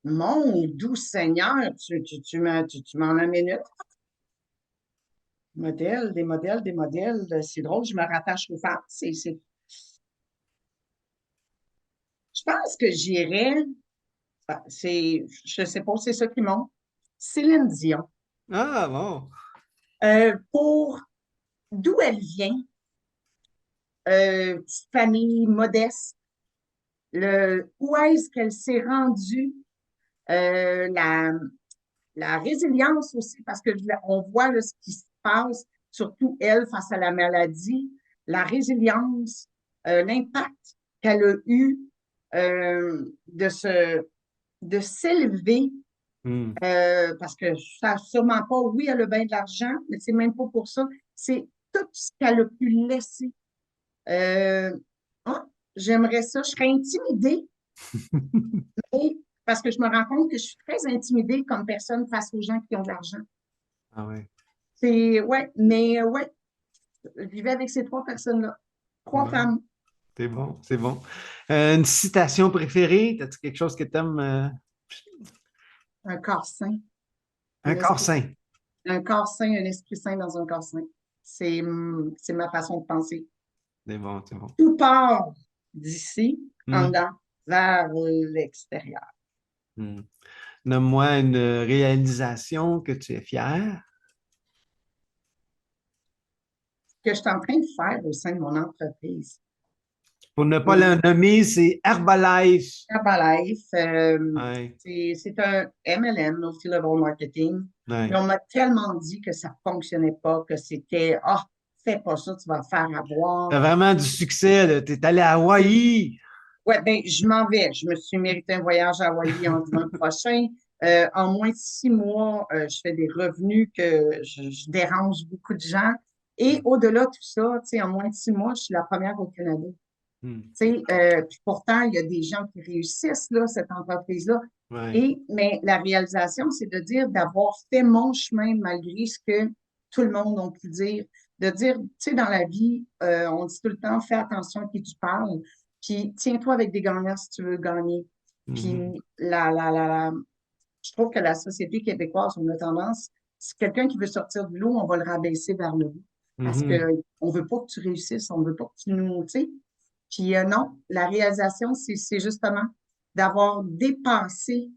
mon doux Seigneur, tu m'en amènes une. Modèle, des modèles, des modèles. C'est drôle, je me rattache aux femmes. Je pense que j'irais, je sais pas, c'est ça qui monte. Céline Dion. Ah, bon. Pour d'où elle vient, petite famille modeste, où est-ce qu'elle s'est rendue, euh, la, la résilience aussi, parce que on voit là, ce qui se passe, surtout elle face à la maladie, la résilience, l'impact qu'elle a eu de de s'élever, Hmm. parce que ça n'a sûrement pas, oui, elle a bien de l'argent, mais c'est même pas pour ça. C'est tout ce qu'elle a pu laisser. Euh, ah, j'aimerais ça. Je serais intimidée, mais parce que je me rends compte que je suis très intimidée comme personne face aux gens qui ont de l'argent. Ah ouais. C'est, ouais, mais ouais, je vivais avec ces trois personnes-là. Trois Bon, femmes. c'est bon, c'est bon. Une citation préférée? As-tu quelque chose que tu aimes? Un corps sain, Un un corps esprit, sain. un corps sain, un esprit sain dans un corps sain. C'est ma façon de penser. C'est bon, c'est bon. Tout part d'ici, en Hmm. dedans, vers l'extérieur. Hmm. Nomme-moi une réalisation que tu es fier. Ce que je suis en train de faire au sein de mon entreprise. Pour ne pas le nommer, c'est Herbalife. Herbalife, Ouais, c'est un MLM, multi-level marketing, mais ouais. on m'a tellement dit que ça fonctionnait pas, que c'était, ah, fais pas ça, tu vas faire T'as avoir. vraiment du succès, là. T'es allé à Hawaï. Ouais, ben, je m'en vais. Je me suis mérité un voyage à Hawaï en juin prochain. En moins de 6 mois, je fais des revenus que je dérange beaucoup de gens. Et au-delà de tout ça, tu sais, en moins de 6 mois, je suis la première au Canada. Hmm. Tu sais, puis pourtant, il y a des gens qui réussissent, là, cette entreprise-là. Ouais. Mais la réalisation, c'est de dire d'avoir fait mon chemin malgré ce que tout le monde a pu dire. De dire, tu sais, dans la vie, on dit tout le temps, fais attention à qui tu parles, puis tiens-toi avec des gagnants si tu veux gagner. Puis Mhm. je trouve que la société québécoise, on a tendance, si quelqu'un qui veut sortir de l'eau, on va le rabaisser vers le haut. Parce que Mhm. on veut pas que tu réussisses, on veut pas que tu nous, tu sais. Puis non, la réalisation, c'est justement d'avoir dépassé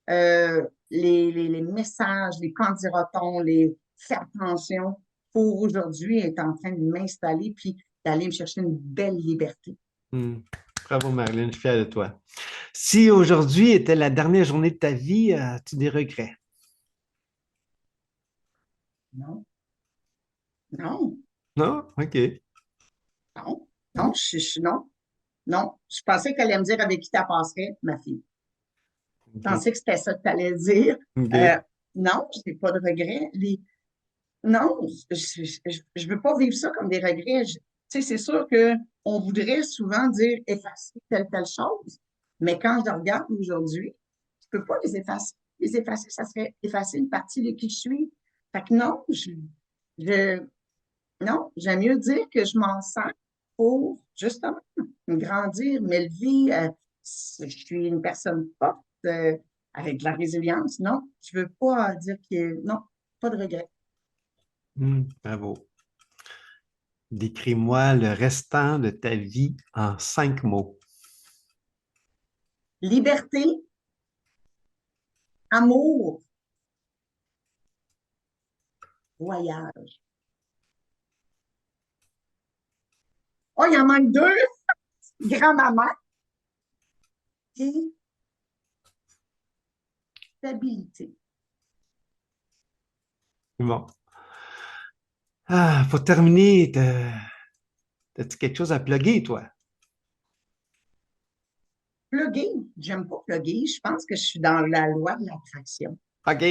les messages, les candidatons, les faire attention pour aujourd'hui être en train de m'installer puis d'aller me chercher une belle liberté. Hmm. Bravo, Marilyn, je suis fier de toi. Si aujourd'hui était la dernière journée de ta vie, as-tu des regrets? Non, non, Non? OK. non, non, non, non. Je pensais qu'elle allait me dire avec qui tu passerais, ma fille. Je OK. pensais que c'était ça que tu allais dire. OK. Euh, non, je n'ai pas de regrets. Non, je veux pas vivre ça comme des regrets. Tu sais, c'est sûr que on voudrait souvent dire effacer telle chose, mais quand je regarde aujourd'hui, je peux pas les effacer. Les effacer, ça serait effacer une partie de qui je suis. Fait que non, je- non, j'aime mieux dire que je m'en sers pour justement grandir, m'élever. Je suis une personne forte, avec de la résilience. Non, je veux pas dire que non, pas de regret. Hmm. Bravo. Décris-moi le restant de ta vie en 5 mots. Liberté, amour, voyage. Oh, il en manque deux. Grand-maman et stabilité. Bon. Ah, pour terminer, as-tu quelque chose à plugger, toi? Plugger, j'aime pas plugger. Je pense que je suis dans la loi de l'attraction. OK.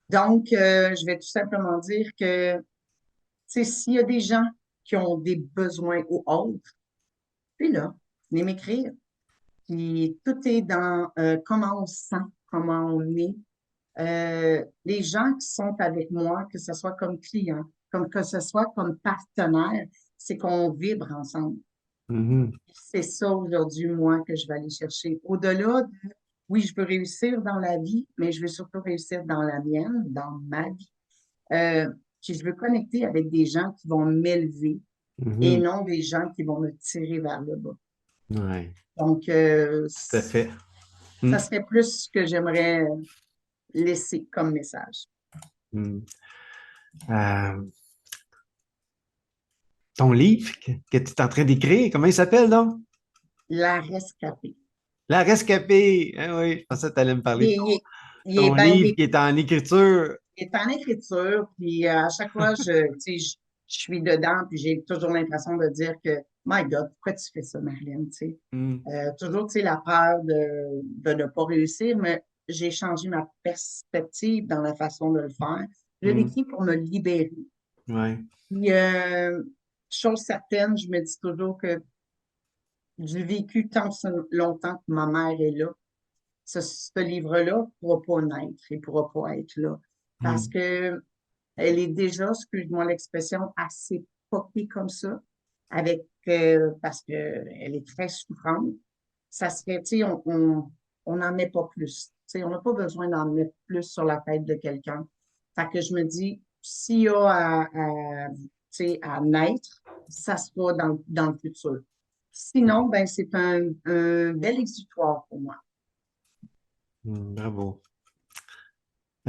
Donc, je vais tout simplement dire que, tu sais, s'il y a des gens qui ont des besoins ou autres, puis là, venez m'écrire. Puis tout est dans comment on se sent, comment on est. Les gens qui sont avec moi, que ce soit comme client, comme que ce soit comme partenaire, c'est qu'on vibre ensemble. Mhm. C'est ça aujourd'hui, moi, que je vais aller chercher. Au-delà de, oui, je veux réussir dans la vie, mais je veux surtout réussir dans la mienne, dans ma vie. Euh, puis je veux connecter avec des gens qui vont m'élever et Mhm. non des gens qui vont me tirer vers le bas. Ouais, Donc, tout à fait. Hmm. ça serait plus ce que j'aimerais laisser comme message. Hmm. Euh, Ton livre que tu es en train d'écrire, comment il s'appelle donc? La rescapée. La Rescapée. Ah oui, je pensais que tu allais me Il parler de est, il est, ton ben, livre qui est en écriture. il est en écriture, puis à chaque fois, tu sais, je suis dedans, puis j'ai toujours l'impression de dire que My God, pourquoi tu fais ça, Marlène? Tu sais? Hmm, Toujours, tu sais, la peur de ne pas réussir, mais j'ai changé ma perspective dans la façon de le faire. Je hmm, l'écris pour me libérer. ouais, Puis, chose certaine, je me dis toujours que j'ai vécu tant longtemps que ma mère est là. Ce livre-là ne pourra pas naître, il ne pourra pas être là. Parce hmm, que elle est déjà, excuse-moi l'expression, assez popée comme ça, avec parce qu'elle est très souffrante. Ça serait, tu sais, on n'en met pas plus. Tu sais, on n'a pas besoin d'en mettre plus sur la tête de quelqu'un. Fait que je me dis, s'il y a tu sais, à naître, ça sera dans le futur. Sinon, ben, c'est un bel exutoire pour moi. bravo.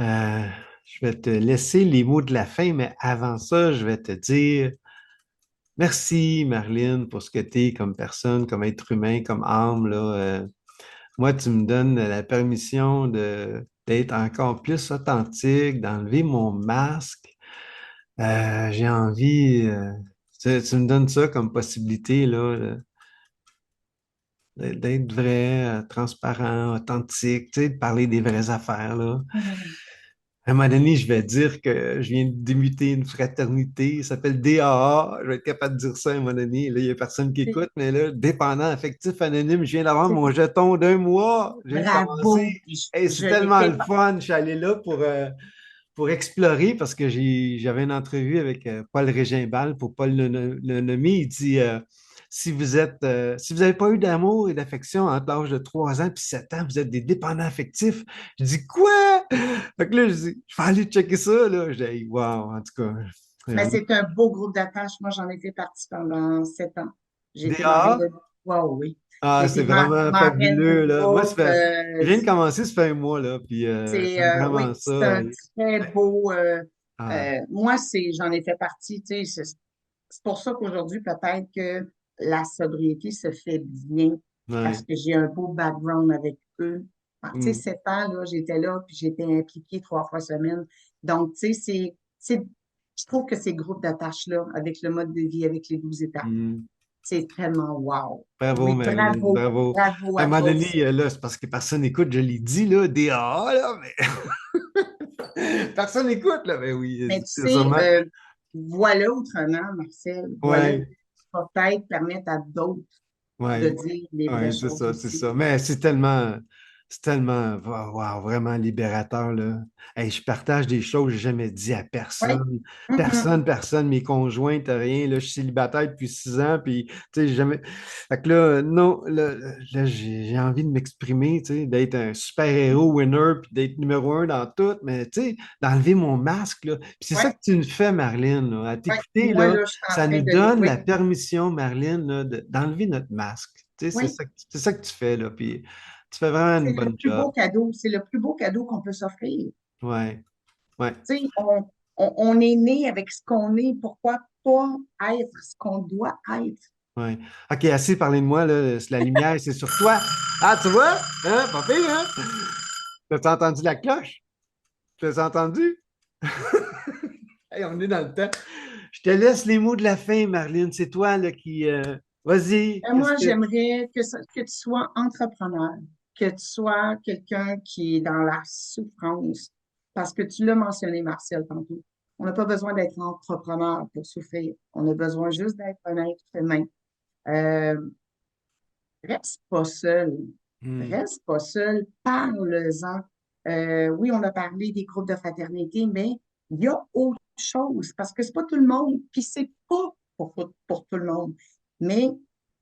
Euh, je vais te laisser les mots de la fin, mais avant ça, je vais te dire merci, Marlene, pour ce que tu es comme personne, comme être humain, comme âme, là. Moi, tu me donnes la permission d'être encore plus authentique, d'enlever mon masque. J'ai envie, tu me donnes ça comme possibilité, là, d'être vrai, transparent, authentique, tu sais, de parler des vraies affaires, là. Mhm. À un moment donné, je vais dire que je viens de débuter une fraternité, ça s'appelle DAA. Je vais être capable de dire ça à un moment donné. Là, il n'y a personne qui C'est écoute, mais là, dépendant affectif anonyme, je viens d'avoir c'est mon jeton d'un mois. Je viens de commencer. bravo. Puis Hey, c'est je l'ai tellement fait. le fun. Je suis allé là pour explorer parce que j'avais une entrevue avec Paul Régimbal pour Paul le nommer. Il dit si vous n'avez pas eu d'amour et d'affection entre l'âge de 3 ans et 7 ans, vous êtes des dépendants affectifs. Je dis quoi? Fait que là, je dis, je vais aller checker ça. Là. Je dis, hey, wow, en tout cas, Mais vraiment. c'est un beau groupe d'attache. Moi, j'en ai fait partie pendant 7 ans. J'ai été marraine DA, de. Wow, oui. J'ai ah, été c'est vraiment marraine du fabuleux. Là. Moi, groupe. je viens de commencer, ça fait un mois, là, puis j'aime vraiment Oui, ça. c'est un très beau. Ah, Moi, j'en ai fait partie. Tu sais, c'est pour ça qu'aujourd'hui, peut-être que la sobriété se fait bien parce ouais. que j'ai un beau background avec eux. Ah, tu sais, Mm, 7 ans, là, j'étais là, puis j'étais impliquée 3 fois semaine. Donc, tu sais, je trouve que ces groupes d'attache-là, avec le mode de vie, avec les 12 étapes, mm. c'est tellement wow. Bravo, Oui, Marilyn, bravo, bravo. bravo À un à moment toi donné, aussi. là, c'est parce que personne n'écoute, je l'ai dit, là, DAA, là, mais personne n'écoute, là, mais oui, Mais tu c'est sais, sûrement. voilà autrement, Marcel, voilà, Ouais, peut-être permettre à d'autres de ouais, dire les vraies ouais, choses c'est aussi. ça. Mais c'est tellement, wow, wow, vraiment libérateur, là. Hey, je partage des choses que j'ai jamais dit à Oui. personne. Mhm. Personne, mes conjointes, rien. Là, je suis célibataire depuis 6 ans, puis, tu sais, j'ai jamais. Fait que là, non, là, j'ai envie de m'exprimer, tu sais, d'être un super-héros winner, puis d'être numéro un dans tout, mais, tu sais, d'enlever mon masque, là. Puis c'est Oui, ça que tu nous fais, Marlène, là. À oui. t'écouter, Moi, là, là, je suis en ça train nous de. donne Oui, la permission, Marlène, là, d'enlever notre masque. Tu sais, oui. c'est ça que tu fais, là. Puis tu fais vraiment C'est une le bonne plus job. beau cadeau. C'est le plus beau cadeau qu'on peut s'offrir. Ouais, ouais, Tu sais, on est né avec ce qu'on est. Pourquoi pas être ce qu'on doit être? ouais. OK, assez parlé de moi, là. La lumière, c'est sur toi. Ah, tu vois? Hein? Pas pire, hein? T'as entendu la cloche? T'as entendu? Hey, on est dans le temps. Je te laisse les mots de la fin, Marlène. C'est toi, là, qui. Vas-y. Qu'est-ce Moi, que. j'aimerais que tu sois entrepreneur, que tu sois quelqu'un qui est dans la souffrance, parce que tu l'as mentionné, Martial, tantôt. On n'a pas besoin d'être entrepreneur pour souffrir. On a besoin juste d'être un être humain. Euh, Reste pas seul. Hmm, Reste pas seul. Parle-en. Oui, on a parlé des groupes de fraternité, mais il y a autre chose parce que c'est pas tout le monde, puis c'est pas pour tout le monde. Mais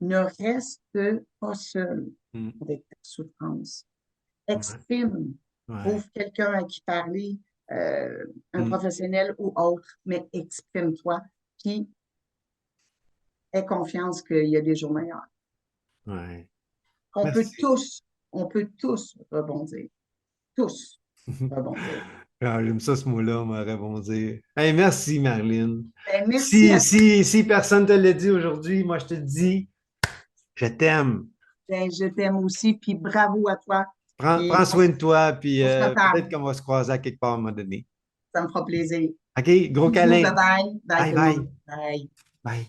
ne reste pas seul hmm, avec ta souffrance. ouais, Exprime. ouais, Trouve quelqu'un à qui parler, un hmm, professionnel ou autre, mais exprime-toi, puis aie confiance qu'il y a des jours meilleurs. ouais. On peut Merci. tous, on peut tous rebondir. Tous rebondir. Ah, j'aime ça, ce mot-là, on m'aurait bon dire. Hey, merci, Marlène. Ben, merci à toi. Si personne ne te l'a dit aujourd'hui, moi, je te le dis, je t'aime. Ben, je t'aime aussi, puis bravo à toi. Puis Prends soin de toi, puis on se peut-être reparle. qu'on va se croiser à quelque part à un moment donné. Ça me fera plaisir. OK? Gros Bisous, bye câlin. bye. Bye Bye tout le bye. monde. Bye. Bye.